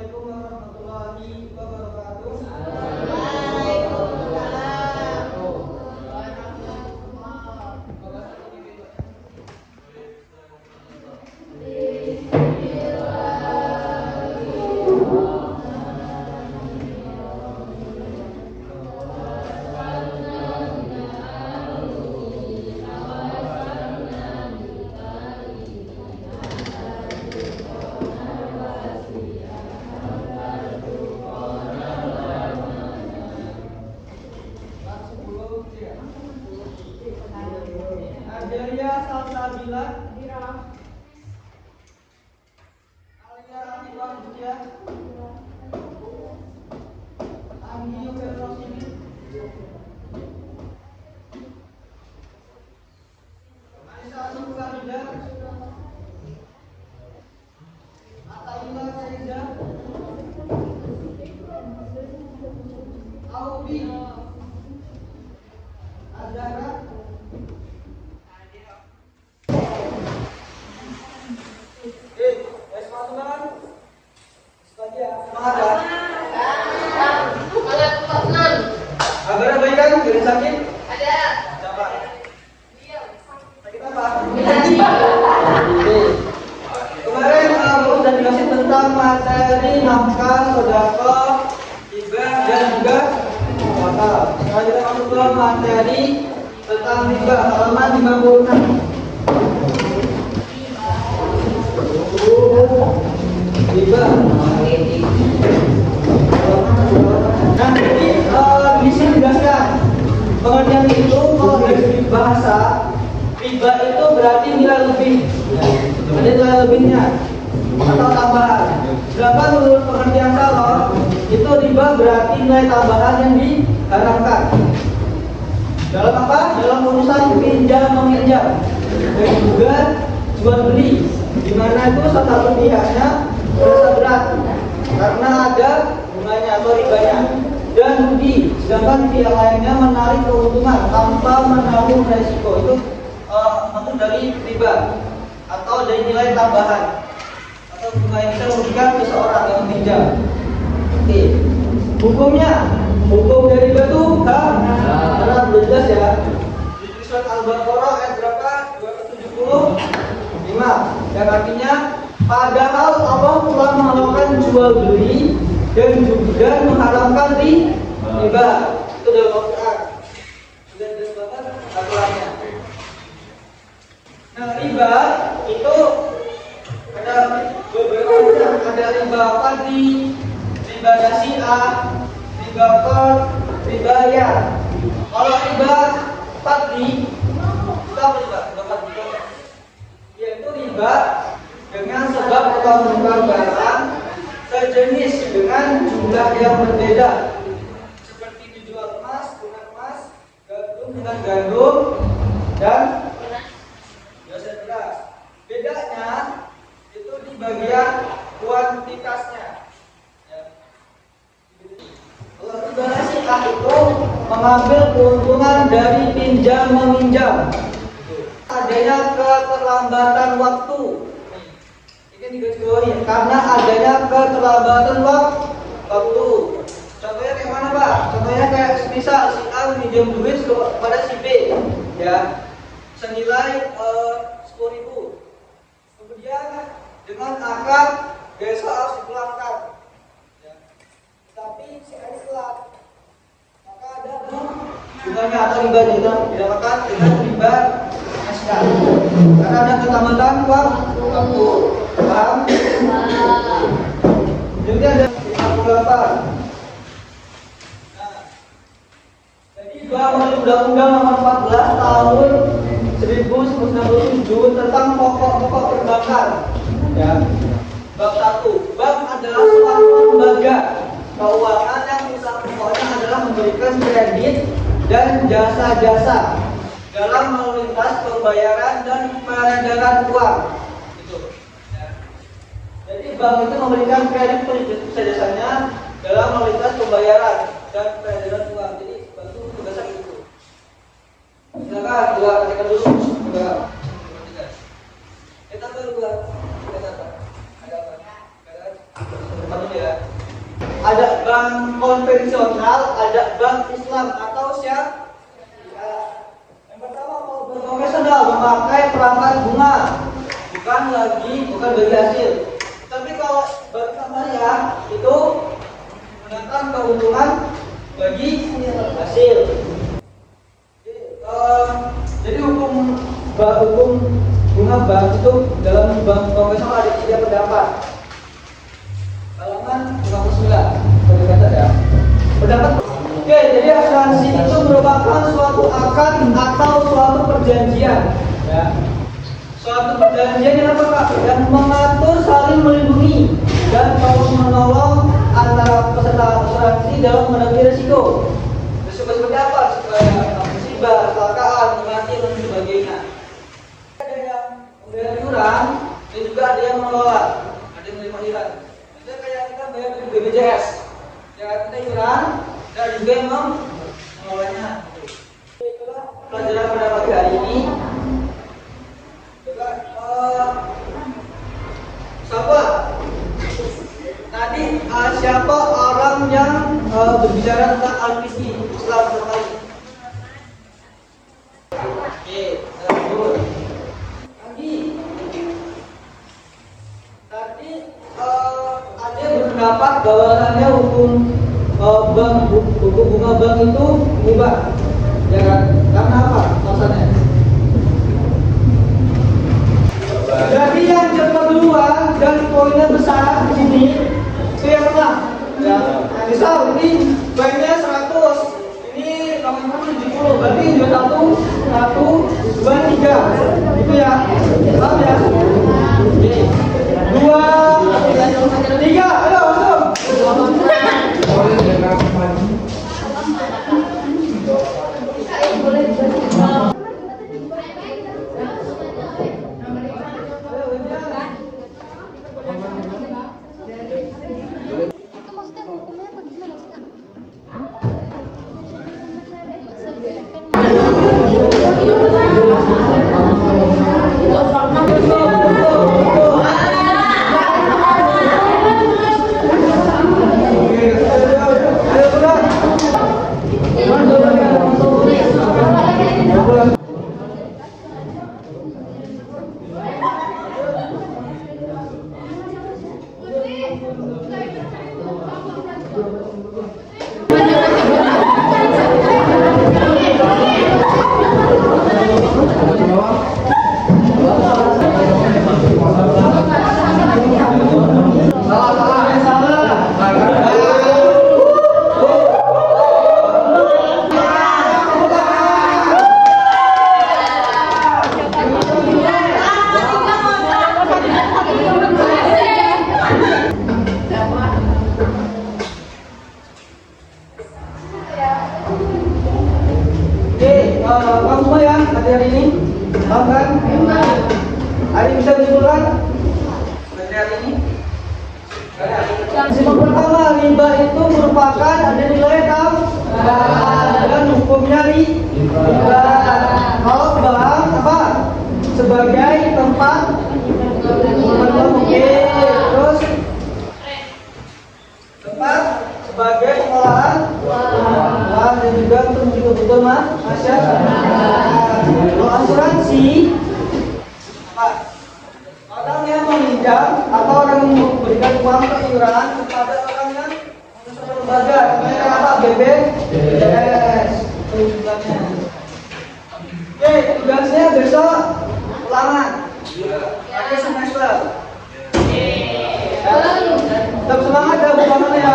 Assalamualaikum warahmatullahi wabarakatuh. Ajaria Salsabila Alia Iwan Budia Anggi Ferrosini Anissa Sukarida Ataila Saiza Aubi Azara Kabar baik kan? Tidak sakit? Ada. Siapa? Sakit apa? Kemarin aku sudah jelasin tentang materi nafkah, sedekah, hibah dan juga wakaf. Sekarang kita masuk ke materi tentang hibah halaman 56. Hibah. Nah, jadi di sini dijelaskan pengertian itu kalau dari segi bahasa riba itu berarti nilai lebih, ada nilai lebihnya atau tambahan. Sedangkan menurut pengertian salaf itu riba berarti nilai tambahan yang diharapkan. Dalam apa? Dalam urusan pinjam meminjam dan juga jual beli, di mana itu salah satu pihaknya merasa berat karena ada bunganya atau ribanya dan rugi, sedangkan pihak lainnya menarik keuntungan tanpa menanggung resiko. Itu maksud dari riba atau dari nilai tambahan atau bunga yang bisa merugikan seseorang yang meminjam. Oke, hukum dari riba itu karena sudah jelas ya di surat Al-Baqarah ayat berapa? 275, yang artinya padahal Allah telah melakukan jual beli dan juga mengharamkan riba. Itu dalam Al-Quran sudah jelas banget aturannya. Nah, riba itu ada beberapa macam. Ada riba fadli, riba nasi'ah, riba qard, riba ya. Kalau riba fadli itu apa riba? Riba fadli yaitu riba dengan sebab atau menukar barang sejenis dengan jumlah yang berbeda, seperti dijual emas dengan emas, gandum dengan gandum, dan beras. Bedanya itu di bagian kuantitasnya. Kalau riba nasi'ah itu mengambil keuntungan dari pinjam meminjam. Adanya keterlambatan waktu. Ini digarisbawahi karena adanya keterlambatan waktu. Contohnya kayak mana, Pak? Contohnya kayak misal si A meminjam duit kepada si B, ya, senilai 10.000. Kemudian dengan akad besok harus dipulangkan, ya. Tapi si A telat, maka ada bunganya atau ribanya itu dinamakan dengan riba nasi'ah. Karena ada keterlambatan waktu. Paham? Jadi ada 58. Nah, jadi bahwa Undang-Undang Nomor 14 Tahun 1997 tentang pokok-pokok perbankan. Ya. Bab 1. Bank adalah suatu lembaga keuangan yang usaha pokoknya adalah memberikan kredit dan jasa-jasa dalam lalu lintas pembayaran dan peredaran uang. Jadi bank itu memberikan kredit jasa-jasanya dalam lalu lintas pembayaran dan peredaran uang. Jadi bank itu tugasnya itu. Silakan juga bacakan dulu. Kita baru buat. Ada apa? Ada apa? Depan dulu ya. ada bank konvensional, ada bank Islam atau siapa? Yang pertama kalau bank konvensional memakai perangkat bunga, bukan bagi hasil. Tapi kalau bank syariah itu mendatangkan keuntungan bagi hasil. Jadi hukum bunga bank itu dalam bank konvensional ada 3 pendapat. Halaman 59. Berkata ya. Pendapat. Oke, jadi asuransi itu merupakan suatu akad atau suatu perjanjian. Ya. Suatu perjanjian yang apa? Yang mengatur saling melindungi dan menolong antara peserta asuransi dalam menghadapi risiko. Risiko seperti apa? Musibah, kecelakaan, kematian dan sebagainya. Ada yang membayar iuran dan juga ada yang mengelola, ada yang menerima iuran. Itu kayak kita bayar ke BPJS, ya kita iuran dan juga yang mengelolanya. Itulah pelajaran pada pagi hari ini. Juga siapa orang yang berbicara tentang Al-Fiqh Islam sekali? Oke, lanjut. Tadi ada yang berpendapat bahwasannya hukum bunga bank itu mubah, ya kan? Karena apa? Alasannya? Jadi yang kedua dan poinnya besar di sini itu yang pertama. Ya, misal ini banknya 100, ini kamu 70, berarti 21, 1, 2, 3, itu ya, paham ya? Oke, 2, 3, ayo langsung. Kamu semua ya, hari ini paham kan? Hari bisa disimpulkan? Hari ini simpul pertama, riba itu merupakan ada nilai tambahan dan hukumnya riba. Kalau bank apa? Sebagai tempat oke, terus tempat sebagai pengolahan dan juga untuk betul masyarakat. Kalau asuransi apa? Orang yang meminjam atau orang yang memberikan uang ke iuran kepada orang yang lembaga, namanya apa? BPJS. Oke, tugasnya besok ulangan. Akhir semester. Tetap semangat ya ulangannya ya.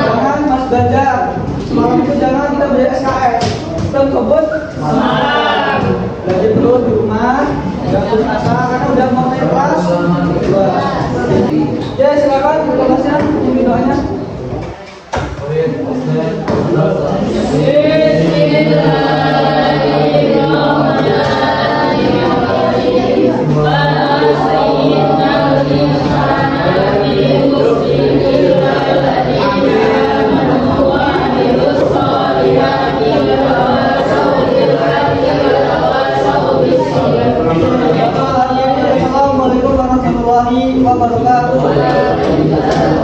Jangan Mas Ganjar. Semalam itu jangan kita beli SKS. Kita kebut semangat. Belajar terus di rumah. Jangan putus asa karena udah mau naik kelas 2. Ya silakan kelasnya ini doanya. Assalamualaikum warahmatullahi wabarakatuh.